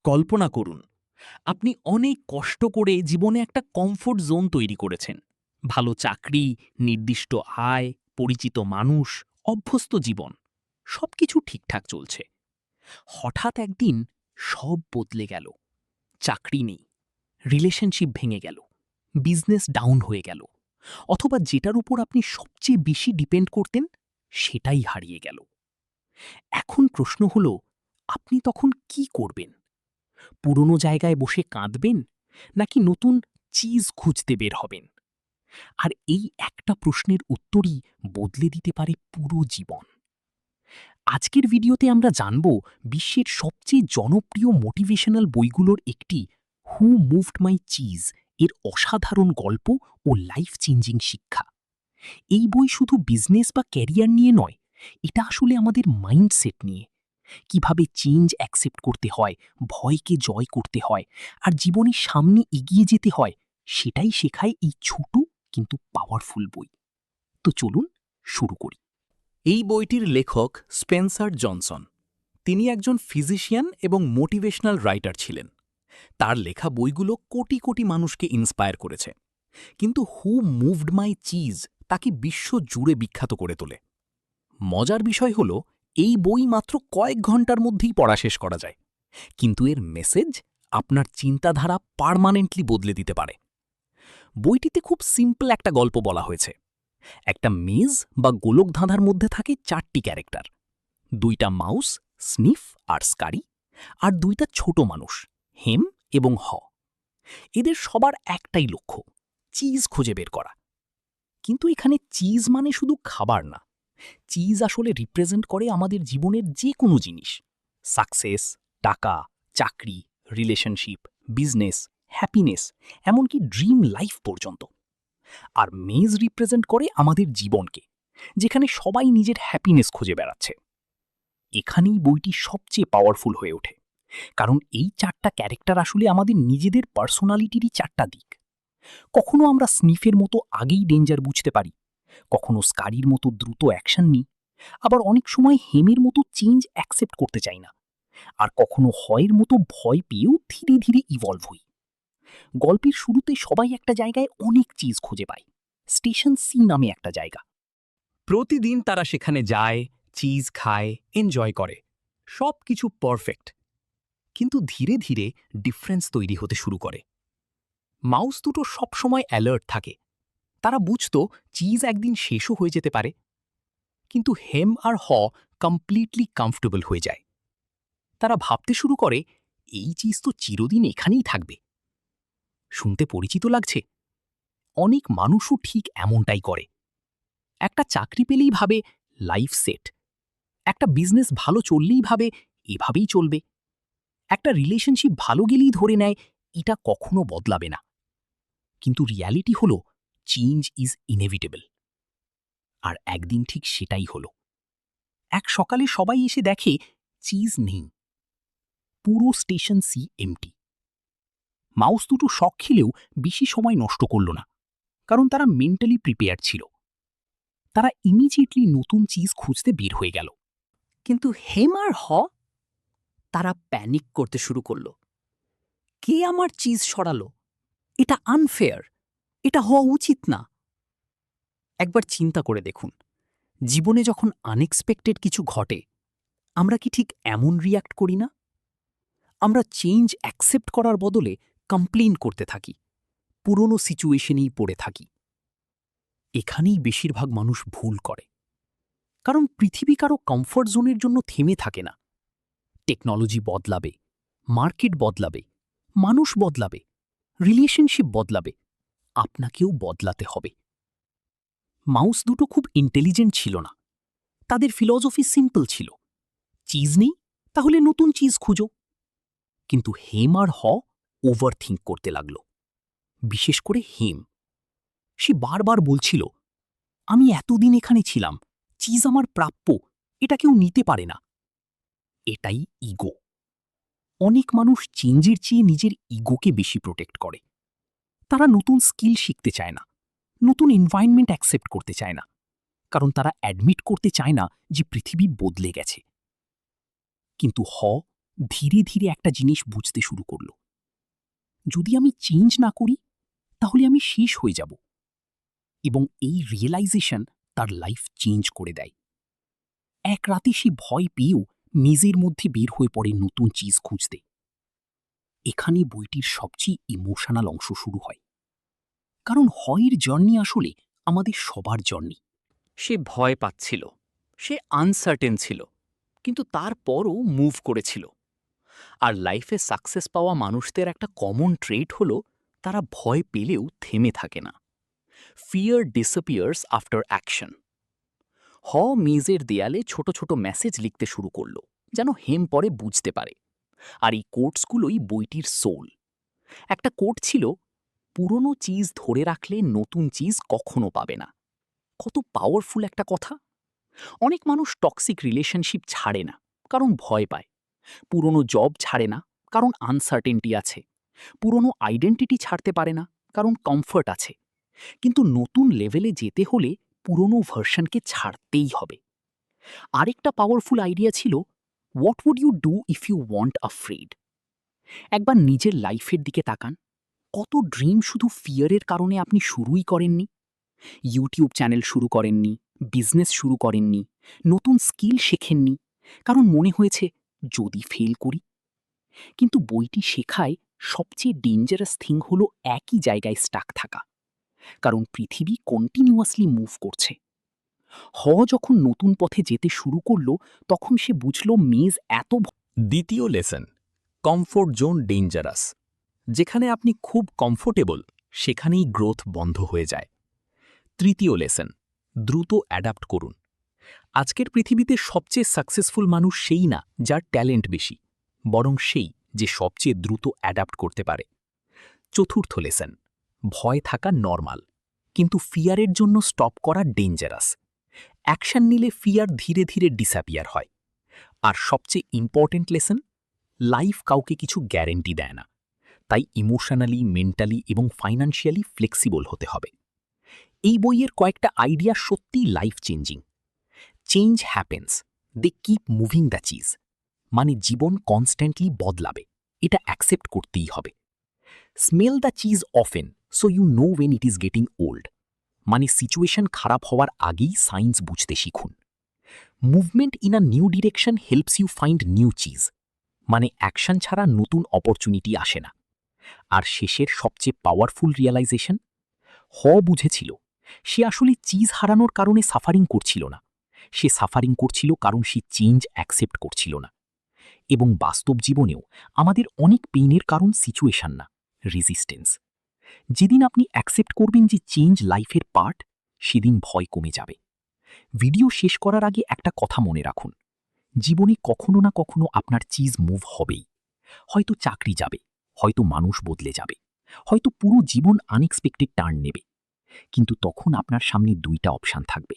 কল্পনা করুন, আপনি অনেক কষ্ট করে জীবনে একটা কমফোর্ট জোন তৈরি করেছেন। ভালো চাকরি, নির্দিষ্ট আয়, পরিচিত মানুষ, অভ্যস্ত জীবন। সবকিছু ঠিকঠাক চলছে। হঠাৎ একদিন সব বদলে গেল। চাকরি নেই, রিলেশনশিপ ভেঙে গেল, বিজনেস ডাউন হয়ে গেল, অথবা যেটার উপর আপনি সবচেয়ে বেশি ডিপেন্ড করতেন সেটাই হারিয়ে গেল। এখন প্রশ্ন হলো, আপনি তখন কি করবেন? পুরনো জায়গায় বসে কাঁদবেন, নাকি নতুন চিজ খুঁজতে বের হবেন? আর এই একটা প্রশ্নের উত্তরই বদলে দিতে পারে পুরো জীবন। আজকের ভিডিওতে আমরা জানব বিশ্বের সবচেয়ে জনপ্রিয় মোটিভেশনাল বইগুলোর একটি, হু মুভড মাই চিজ এর অসাধারণ গল্প ও লাইফ চেঞ্জিং শিক্ষা। এই বই শুধু বিজনেস বা ক্যারিয়ার নিয়ে নয়, এটা আসলে আমাদের মাইন্ডসেট নিয়ে। কিভাবে চেঞ্জ অ্যাকসেপ্ট করতে হয়, ভয়কে জয় করতে হয়, আর জীবনের সামনে এগিয়ে যেতে হয়, সেটাই শেখায় এই ছোট কিন্তু পাওয়ারফুল বই। তো চলুন শুরু করি। এই বইটির লেখক স্পেন্সার জনসন। তিনি একজন ফিজিশিয়ান এবং মোটিভেশনাল রাইটার ছিলেন। তার লেখা বইগুলো কোটি কোটি মানুষকে ইন্সপায়ার করেছে। কিন্তু হু মুভড মাই চিজ তাকে বিশ্ব জুড়ে বিখ্যাত করে তোলে। মজার বিষয় হল, এই বই মাত্র কয়েক ঘন্টার মধ্যেই পড়া শেষ করা যায়, কিন্তু এর মেসেজ আপনার চিন্তাধারা পার্মানেন্টলি বদলে দিতে পারে। বইটিতে খুব সিম্পল একটা গল্প বলা হয়েছে। একটা মেজ বা গোলক ধাঁধার মধ্যে থাকে 4টি ক্যারেক্টার, 2টা মাউস, স্নিফ আর স্কারি, আর 2টা ছোট মানুষ, হেম এবং হ। এদের সবার একটাই লক্ষ্য, চিজ খুঁজে বের করা। কিন্তু এখানে চিজ মানে শুধু খাবার না। চিজ আসলে রিপ্রেজেন্ট করে আমাদের জীবনের যে কোনো জিনিস, সাকসেস, টাকা, চাকরি, রিলেশনশিপ, বিজনেস, হ্যাপিনেস, এমনকি ড্রিম লাইফ পর্যন্ত। আর মেজ রিপ্রেজেন্ট করে আমাদের জীবনকে, যেখানে সবাই নিজের হ্যাপিনেস খুঁজে বেড়াচ্ছে। এখানেই বইটি সবচেয়ে পাওয়ারফুল হয়ে ওঠে, কারণ এই 4টা ক্যারেক্টার আসলে আমাদের নিজেদের পার্সোনালিটিরই 4টা দিক। কখনো আমরা স্নিফের মতো আগেই ডেঞ্জার বুঝতে পারি, কখনো স্কারির মতো দ্রুত অ্যাকশন নিই, আবার অনেক সময় হেমের মতো চেঞ্জ অ্যাকসেপ্ট করতে চাই না, আর কখনো হয়ের মতো ভয় পেয়েও ধীরে ধীরে ইভলভ হই। গল্পের শুরুতে সবাই একটা জায়গায় অনেক চিজ খুঁজে পায়, স্টেশন সি নামে একটা জায়গা। প্রতিদিন তারা সেখানে যায়, চিজ খায়, এনজয় করে, সব কিছু পারফেক্ট। কিন্তু ধীরে ধীরে ডিফারেন্স তৈরি হতে শুরু করে। মাউস দুটো সবসময় অ্যালার্ট থাকে, তারা বুঝত চিজ একদিন শেষও হয়ে যেতে পারে। কিন্তু হেম আর হ কমপ্লিটলি কমফর্টেবল হয়ে যায়। তারা ভাবতে শুরু করে, এই চিজ তো চিরদিন এখানেই থাকবে। শুনতে পরিচিত লাগছে? অনেক মানুষও ঠিক এমনটাই করে। একটা চাকরি পেলেই ভাবে লাইফ সেট, একটা বিজনেস ভালো চললেই ভাবে এভাবেই চলবে, একটা রিলেশনশিপ ভালো গেলেই ধরে নেয় এটা কখনো বদলাবে না। কিন্তু রিয়ালিটি হল, চেঞ্জ ইজ ইনএভিটেবল। আর একদিন ঠিক সেটাই হলো। এক সকালে সবাই এসে দেখে চিজ নেই, পুরো স্টেশন সি এমটি। মাউস দুটো শক খেলেও বেশি সময় নষ্ট করল না, কারণ তারা মেন্টালি প্রিপেয়ার ছিল। তারা ইমিডিয়েটলি নতুন চিজ খুঁজতে বের হয়ে গেল। কিন্তু হেম আর হ, তারা প্যানিক করতে শুরু করল। কে আমার চিজ সরালো? এটা আনফেয়ার, এটা হওয়া উচিত না। একবার চিন্তা করে দেখুন, জীবনে যখন আনএক্সপেক্টেড কিছু ঘটে, আমরা কি ঠিক এমন রিয়্যাক্ট করি না? আমরা চেঞ্জ অ্যাকসেপ্ট করার বদলে কমপ্লেইন করতে থাকি, পুরনো সিচুয়েশনেই পড়ে থাকি। এখানেই বেশিরভাগ মানুষ ভুল করে, কারণ পৃথিবী কারো কমফর্ট জোনের জন্য থেমে থাকে না। টেকনোলজি বদলাবে, মার্কেট বদলাবে, মানুষ বদলাবে, রিলেশনশিপ বদলাবে, আপনাকেও বদলাতে হবে। মাউস দুটো খুব ইন্টেলিজেন্ট ছিল না, তাদের ফিলসফি সিম্পল ছিল, চিজ নেই, তাহলে নতুন চিজ খুঁজো। কিন্তু হেম আর হ ওভার থিঙ্ক করতে লাগল। বিশেষ করে হেম, সে বারবার বলছিল, আমি এতদিন এখানে ছিলাম, চিজ আমার প্রাপ্য, এটা কেউ নিতে পারে না। এটাই ইগো। অনেক মানুষ চেঞ্জের চেয়ে নিজের ইগোকে বেশি প্রোটেক্ট করে। তারা নতুন স্কিল শিখতে চায় না, নতুন এনভায়রনমেন্ট অ্যাকসেপ্ট করতে চায় না, কারণ তারা অ্যাডমিট করতে চায় না যে পৃথিবী বদলে গেছে। কিন্তু ধীরে ধীরে একটা জিনিস বুঝতে শুরু করল। যদি আমি চেঞ্জ না করি তাহলে আমি শেষ হয়ে যাব। এবং এই রিয়েলাইজেশন তার লাইফ চেঞ্জ করে দেয়। এক রাতে সে ভয় পেয়েও নিজের মধ্যে বের হয়ে পড়ে নতুন চিজ খুঁজতে। এখানে বইটির সবচেয়ে ইমোশনাল অংশ শুরু হয়, কারণ হয়ের জার্নি আসলে আমাদের সবার জার্নি। সে ভয় পাচ্ছিল, সে আনসার্টেন ছিল, কিন্তু তারপরও মুভ করেছিল। আর লাইফে সাকসেস পাওয়া মানুষদের একটা কমন ট্রেট হলো তারা ভয় পেলেও থেমে থাকে না। Fear disappears after action. মেজের দেয়ালে ছোট ছোট মেসেজ লিখতে শুরু করলো, যেন হেম পরে বুঝতে পারে। আর এই কোটসগুলোই বইটির সোল। একটা কোট ছিল, পুরনো চিজ ধরে রাখলে নতুন চিজ কখনো পাবে না। কত পাওয়ারফুল একটা কথা! অনেক মানুষ টক্সিক রিলেশনশিপ ছাড়ে না কারণ ভয় পায়, পুরনো জব ছাড়ে না কারণ আনসার্টেনটি আছে, পুরনো আইডেন্টিটি ছাড়তে পারে না কারণ কমফর্ট আছে। কিন্তু নতুন লেভেলে যেতে হলে পুরনো ভার্সনকে ছাড়তেই হবে। আরেকটা পাওয়ারফুল আইডিয়া ছিল, what would you do if you weren't afraid. একবার নিজের লাইফের দিকে তাকান। কত ড্রিম শুধু ফিয়ারের কারণে আপনি শুরুই করেননি? ইউটিউব চ্যানেল শুরু করেননি, বিজনেস শুরু করেননি, নতুন স্কিল শেখেননি, কারণ মনে হয়েছে যদি ফেল করি। কিন্তু বইটি শেখায় সবচেয়ে ডেঞ্জারাস থিং হলো একই জায়গায় স্টাক থাকা, কারণ পৃথিবী কন্টিনিউয়াসলি মুভ করছে। যখন নতুন পথে যেতে শুরু করলো তখন সে বুঝল মেজ এত দ্বিতীয় লেসন, কমফোর্ট জোন ডেঞ্জারাস। যেখানে আপনি খুব কমফোর্টেবল সেখানেই গ্রোথ বন্ধ হয়ে যায়। তৃতীয় লেসন, দ্রুত অ্যাডাপ্ট করুন। আজকের পৃথিবীতে সবচেয়ে সাকসেসফুল মানুষ সেই না যার ট্যালেন্ট বেশি, বরং সেই যে সবচেয়ে দ্রুত অ্যাডাপ্ট করতে পারে। চতুর্থ লেসন, ভয় থাকা নর্মাল, কিন্তু ফিয়ারের জন্য স্টপ করা ডেঞ্জারাস। অ্যাকশন নিলে ফিয়ার ধীরে ধীরে ডিসঅ্যাপিয়ার হয়। আর সবচেয়ে ইম্পর্ট্যান্ট লেসন, লাইফ কাউকে কিছু গ্যারেন্টি দেয় না, তাই ইমোশনালি, মেন্টালি এবং ফাইন্যান্সিয়ালি ফ্লেক্সিবল হতে হবে। এই বইয়ের কয়েকটা আইডিয়া সত্যিই life changing. Change happens, they keep moving the cheese, মানে জীবন কনস্ট্যান্টলি বদলাবে, এটা অ্যাকসেপ্ট করতেই হবে। Smell the cheese often so you know when it is getting old, মানে সিচুয়েশন খারাপ হওয়ার আগেই সায়েন্স বুঝতে শিখুন। Movement in a new direction helps you find new cheese, মানে অ্যাকশন ছাড়া নতুন অপরচুনিটি আসে না। আর শেষের সবচেয়ে পাওয়ারফুল রিয়েলাইজেশন, বুঝেছিল সে আসলে চিজ হারানোর কারণে সাফারিং করছিল না, সে সাফারিং করছিল কারণ সে চেঞ্জ অ্যাকসেপ্ট করছিল না। এবং বাস্তব জীবনেও আমাদের অনেক পেইনের কারণ সিচুয়েশন না, রেজিস্ট্যান্স। যেদিন আপনি অ্যাকসেপ্ট করবেন যে চেঞ্জ লাইফের পার্ট, সেদিন ভয় কমে যাবে। ভিডিও শেষ করার আগে একটা কথা মনে রাখুন, জীবনে কখনো না কখনো আপনার চিজ মুভ হবেই। হয়তো চাকরি যাবে, হয়তো মানুষ বদলে যাবে, হয়তো পুরো জীবন আনএক্সপেক্টেড টার্ন নেবে। কিন্তু তখন আপনার সামনে দুইটা অপশান থাকবে,